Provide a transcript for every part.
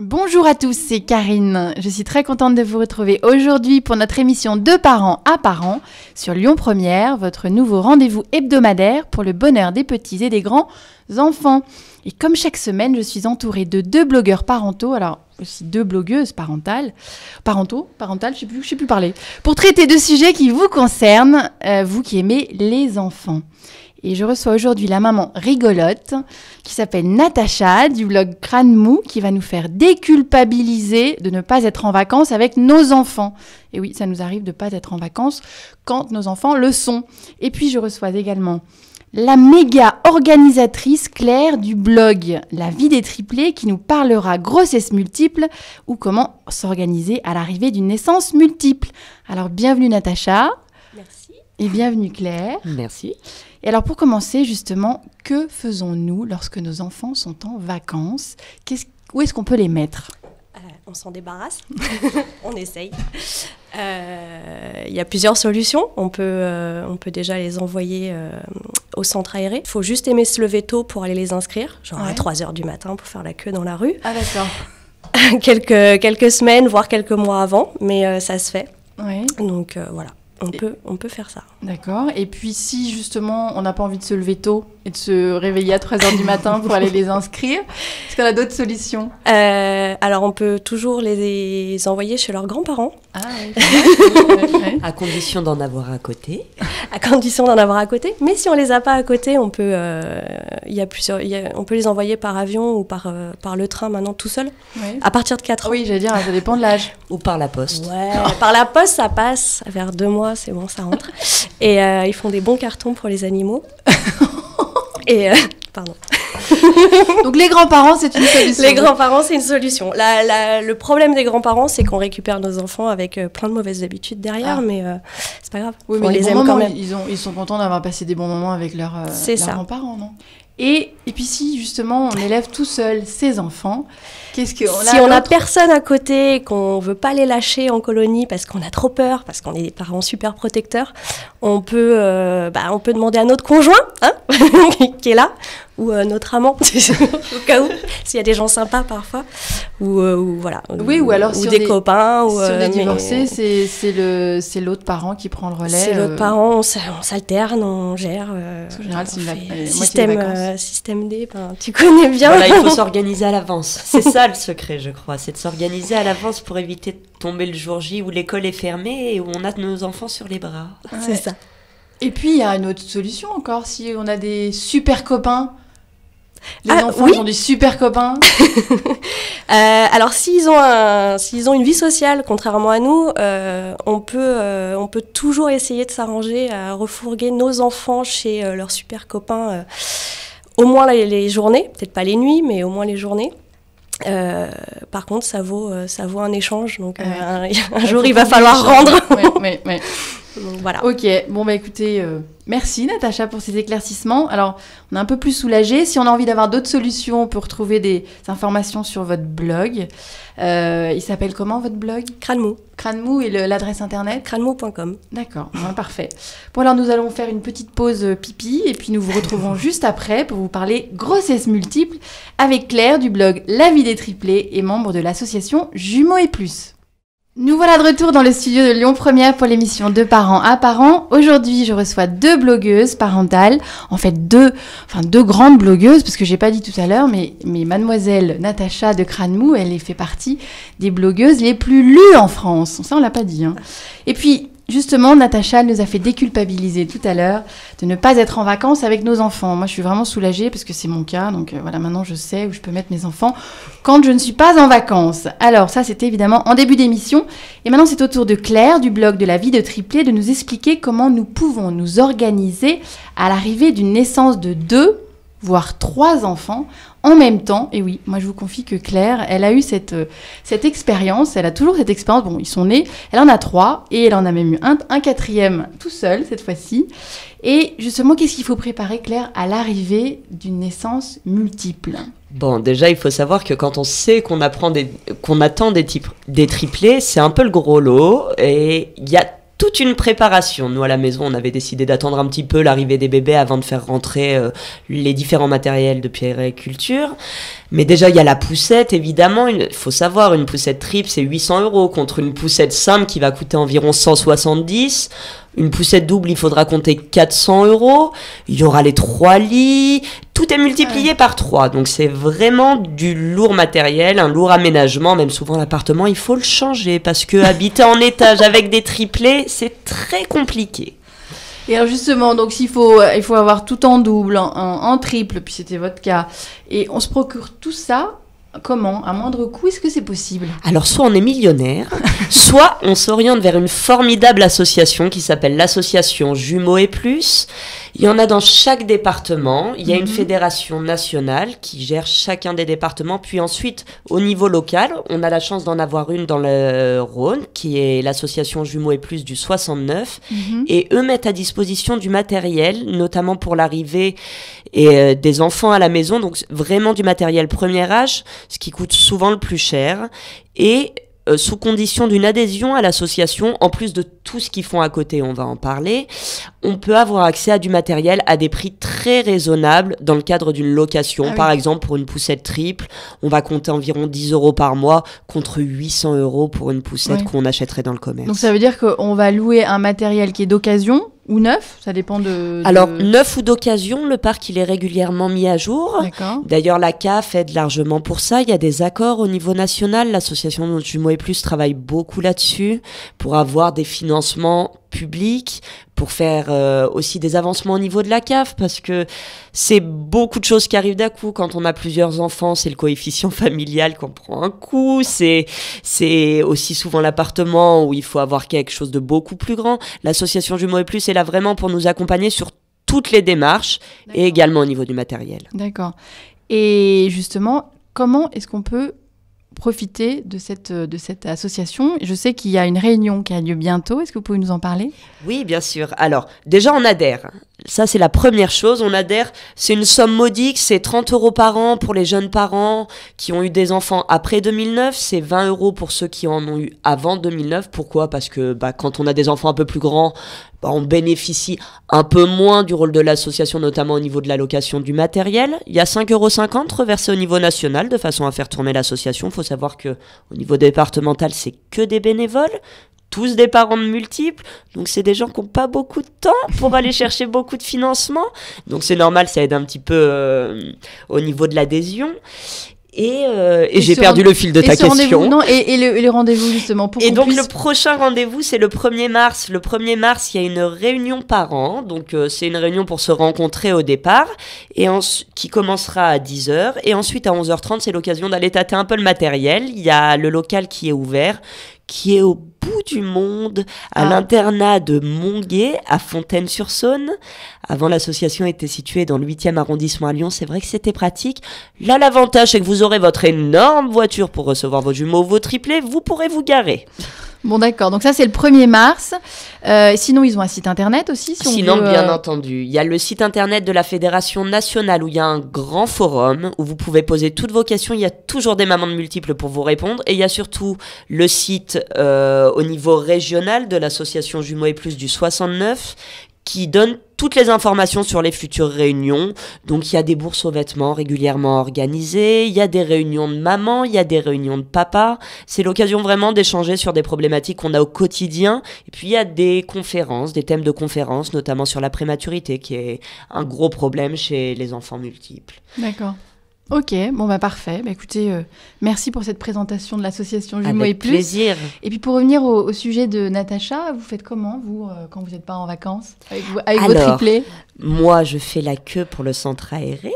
Bonjour à tous, c'est Karine. Je suis très contente de vous retrouver aujourd'hui pour notre émission de parents à parents sur Lyon Première, votre nouveau rendez-vous hebdomadaire pour le bonheur des petits et des grands enfants. Et comme chaque semaine, je suis entourée de 2 blogueurs parentaux, alors aussi 2 blogueuses parentales, je sais plus parler, pour traiter de sujets qui vous concernent, vous qui aimez les enfants. Et je reçois aujourd'hui la maman rigolote qui s'appelle Natacha du blog Crâne Mou qui va nous faire déculpabiliser de ne pas être en vacances avec nos enfants. Et oui, ça nous arrive de ne pas être en vacances quand nos enfants le sont. Et puis je reçois également la méga organisatrice Claire du blog La vie des triplés qui nous parlera grossesse multiple ou comment s'organiser à l'arrivée d'une naissance multiple. Alors bienvenue Natacha. Merci. Et bienvenue Claire. Merci. Et alors pour commencer justement, que faisons-nous lorsque nos enfants sont en vacances ? Où est-ce qu'on peut les mettre ? On s'en débarrasse, on essaye. Il y a plusieurs solutions. On peut déjà les envoyer au centre aéré. Il faut juste aimer se lever tôt pour aller les inscrire, genre à 3h du matin pour faire la queue dans la rue. Ah d'accord. quelques semaines, voire quelques mois avant, mais ça se fait. Ouais. Donc voilà. On peut faire ça. D'accord. Et puis si justement on n'a pas envie de se lever tôt et de se réveiller à 3h du matin pour aller les inscrire, est-ce qu'on a d'autres solutions ? Alors on peut toujours les envoyer chez leurs grands-parents. Ah oui. À condition d'en avoir à côté. À condition d'en avoir à côté. Mais si on les a pas à côté, on peut les envoyer par avion ou par le train maintenant tout seul. Ouais. À partir de 4 ans. Oui, j'allais dire, ça dépend de l'âge. Ou par la poste. Ouais, par la poste, ça passe. Vers 2 mois, c'est bon, ça rentre. Et ils font des bons cartons pour les animaux. Et pardon. Donc les grands-parents, c'est une solution. Les grands-parents, c'est une solution. Le problème des grands-parents, c'est qu'on récupère nos enfants avec plein de mauvaises habitudes derrière, mais c'est pas grave. Oui, mais les aime quand même. Ils sont contents d'avoir passé des bons moments avec leurs grands-parents, non ? Et puis si justement on élève tout seul ses enfants, qu'est-ce qu'on a ? Si on n'a personne à côté, qu'on veut pas les lâcher en colonie parce qu'on a trop peur, parce qu'on est des parents super protecteurs, on peut demander à notre conjoint, qui est là, ou notre amant, au cas où, s'il y a des gens sympas parfois, ou voilà. Oui, ou alors ou des copains. Si on est divorcé, c'est l'autre parent qui prend le relais. C'est l'autre parent, on s'alterne, on gère. En général, c'est une système D, tu connais bien. Voilà, il faut s'organiser à l'avance. C'est ça le secret, je crois. C'est de s'organiser à l'avance pour éviter de tomber le jour J où l'école est fermée et où on a nos enfants sur les bras. Ouais. C'est ça. Et puis, il y a une autre solution encore. Si on a des super copains, les enfants ont des super copains. Alors, s'ils ont une vie sociale, contrairement à nous, on peut toujours essayer de s'arranger à refourguer nos enfants chez leurs super copains, au moins les journées, peut-être pas les nuits, mais au moins les journées. Par contre, ça vaut un échange, donc un jour il va falloir rendre. Ouais. Donc, voilà. Ok, bon bah écoutez, merci Natacha pour ces éclaircissements. Alors, on est un peu plus soulagés. Si on a envie d'avoir d'autres solutions, on peut retrouver des informations sur votre blog. Il s'appelle comment votre blog ? Crâne Mou. Crâne Mou et l'adresse internet ? Crânemou.com. D'accord, parfait. Bon alors nous allons faire une petite pause pipi et puis nous vous retrouverons juste après pour vous parler grossesse multiple avec Claire du blog La vie des triplés et membre de l'association Jumeaux et Plus. Nous voilà de retour dans le studio de Lyon Première pour l'émission de parents à parents. Aujourd'hui, je reçois 2 blogueuses parentales. En fait, deux grandes blogueuses, parce que j'ai pas dit tout à l'heure, mais mademoiselle Natacha de Crâne Mou, elle fait partie des blogueuses les plus lues en France. Ça, on l'a pas dit, hein. Et puis, justement, Natacha nous a fait déculpabiliser tout à l'heure de ne pas être en vacances avec nos enfants. Moi, je suis vraiment soulagée parce que c'est mon cas. Donc voilà, maintenant, je sais où je peux mettre mes enfants quand je ne suis pas en vacances. Alors, ça, c'était évidemment en début d'émission. Et maintenant, c'est au tour de Claire, du blog de la vie de triplés, de nous expliquer comment nous pouvons nous organiser à l'arrivée d'une naissance de 2, voire 3 enfants en même temps. Et oui, moi je vous confie que Claire, elle a eu cette expérience, elle a toujours cette expérience, bon ils sont nés, elle en a 3 et elle en a même eu un 4e tout seul cette fois-ci. Et justement, qu'est-ce qu'il faut préparer Claire à l'arrivée d'une naissance multiple ? Bon, déjà il faut savoir que quand on sait qu'on attend des triplés, c'est un peu le gros lot et il y a toute une préparation. Nous, à la maison, on avait décidé d'attendre un petit peu l'arrivée des bébés avant de faire rentrer les différents matériels de puériculture. Mais déjà, il y a la poussette, évidemment. Il faut savoir, une poussette triple, c'est 800 € contre une poussette simple qui va coûter environ 170. Une poussette double, il faudra compter 400 €. Il y aura les 3 lits. Tout est multiplié par 3. Donc, c'est vraiment du lourd matériel, un lourd aménagement. Même souvent, l'appartement, il faut le changer parce que habiter en étage avec des triplés, c'est très compliqué. Et alors justement, donc il faut avoir tout en double, en triple, puis c'était votre cas. Et on se procure tout ça, comment? À moindre coût, est-ce que c'est possible? Alors, soit on est millionnaire, soit on s'oriente vers une formidable association qui s'appelle l'association Jumeaux et Plus. Il y en a dans chaque département. Il y a une fédération nationale qui gère chacun des départements. Puis ensuite, au niveau local, on a la chance d'en avoir une dans le Rhône, qui est l'association Jumeaux et Plus du 69. Et eux mettent à disposition du matériel, notamment pour l'arrivée des enfants à la maison. Donc, vraiment du matériel premier âge, ce qui coûte souvent le plus cher. Et sous condition d'une adhésion à l'association, en plus de tout ce qu'ils font à côté, on va en parler, on peut avoir accès à du matériel à des prix très raisonnables dans le cadre d'une location. Par exemple, pour une poussette triple, on va compter environ 10 € par mois contre 800 € pour une poussette qu'on achèterait dans le commerce. Donc ça veut dire qu'on va louer un matériel qui est d'occasion ou neuf, ça dépend de... Alors, neuf ou d'occasion, le parc, il est régulièrement mis à jour. D'accord. D'ailleurs, la CAF aide largement pour ça. Il y a des accords au niveau national. L'association Jumeaux et Plus travaille beaucoup là-dessus pour avoir des financements publics, pour faire aussi des avancements au niveau de la CAF, parce que c'est beaucoup de choses qui arrivent d'un coup. Quand on a plusieurs enfants, c'est le coefficient familial qu'on prend un coup, c'est aussi souvent l'appartement où il faut avoir quelque chose de beaucoup plus grand. L'association Jumeaux et Plus est là vraiment pour nous accompagner sur toutes les démarches et également au niveau du matériel. D'accord. Et justement, comment est-ce qu'on peut profiter de cette association? Je sais qu'il y a une réunion qui a lieu bientôt. Est-ce que vous pouvez nous en parler? Oui, bien sûr. Alors, déjà, on adhère. Ça, c'est la première chose. On adhère. C'est une somme modique. C'est 30 € par an pour les jeunes parents qui ont eu des enfants après 2009. C'est 20 € pour ceux qui en ont eu avant 2009. Pourquoi? Parce que quand on a des enfants un peu plus grands, on bénéficie un peu moins du rôle de l'association, notamment au niveau de l'allocation du matériel. Il y a 5,50 € reversés au niveau national de façon à faire tourner l'association. Il faut savoir qu'au niveau départemental, c'est que des bénévoles. Tous des parents de multiples, donc c'est des gens qui n'ont pas beaucoup de temps pour aller chercher beaucoup de financement. Donc c'est normal, ça aide un petit peu au niveau de l'adhésion. Et j'ai perdu le fil de ta question. Non, et le rendez-vous justement pour Et donc le prochain rendez-vous, c'est le 1er mars. Le 1er mars, il y a une réunion par an. Donc c'est une réunion pour se rencontrer au départ et qui commencera à 10h. Et ensuite à 11h30, c'est l'occasion d'aller tâter un peu le matériel. Il y a le local qui est ouvert, qui est au bout du monde, à l'internat de Monguet, à Fontaine-sur-Saône. Avant, l'association était située dans le 8e arrondissement à Lyon. C'est vrai que c'était pratique. Là, l'avantage, c'est que vous aurez votre énorme voiture pour recevoir vos jumeaux, vos triplés. Vous pourrez vous garer. Bon, d'accord. Donc ça, c'est le 1er mars. Sinon, ils ont un site internet aussi. Bien entendu. Il y a le site internet de la Fédération nationale où il y a un grand forum où vous pouvez poser toutes vos questions. Il y a toujours des mamans de multiples pour vous répondre. Et il y a surtout le site au niveau régional de l'association Jumeaux et Plus du 69 qui donne toutes les informations sur les futures réunions. Donc il y a des bourses aux vêtements régulièrement organisées, il y a des réunions de maman, il y a des réunions de papa. C'est l'occasion vraiment d'échanger sur des problématiques qu'on a au quotidien. Et puis il y a des conférences, des thèmes de conférences, notamment sur la prématurité, qui est un gros problème chez les enfants multiples. D'accord. Ok, bon parfait. Écoutez, merci pour cette présentation de l'association Jumeaux et Plus. Avec plaisir. Et puis pour revenir au sujet de Natacha, vous faites comment, vous, quand vous n'êtes pas en vacances, avec vos triplés? Moi, je fais la queue pour le centre aéré.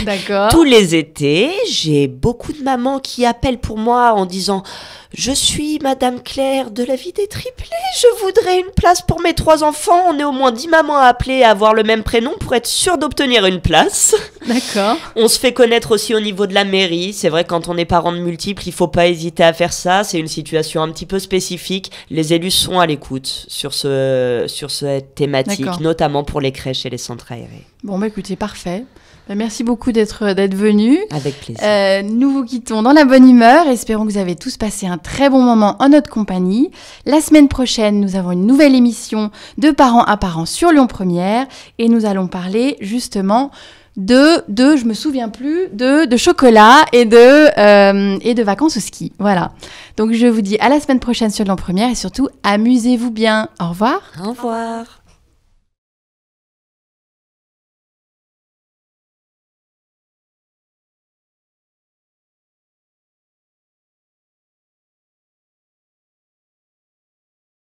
D'accord. Tous les étés, j'ai beaucoup de mamans qui appellent pour moi en disant « Je suis Madame Claire de la vie des triplés, je voudrais une place pour mes 3 enfants. » On est au moins 10 mamans à appeler et à avoir le même prénom pour être sûr d'obtenir une place. D'accord. On se fait connaître aussi au niveau de la mairie. C'est vrai, quand on est parent de multiples, il ne faut pas hésiter à faire ça. C'est une situation un petit peu spécifique. Les élus sont à l'écoute sur cette thématique, notamment pour les crèches et les centres aérés. Bon, écoutez, parfait. Merci beaucoup d'être venu. Avec plaisir. Nous vous quittons dans la bonne humeur. Espérons que vous avez tous passé un très bon moment en notre compagnie. La semaine prochaine, nous avons une nouvelle émission de Parents à Parents sur Lyon Première et nous allons parler justement je me souviens plus, de chocolat et de vacances au ski. Voilà. Donc je vous dis à la semaine prochaine sur Lyon Première et surtout amusez-vous bien. Au revoir. Au revoir.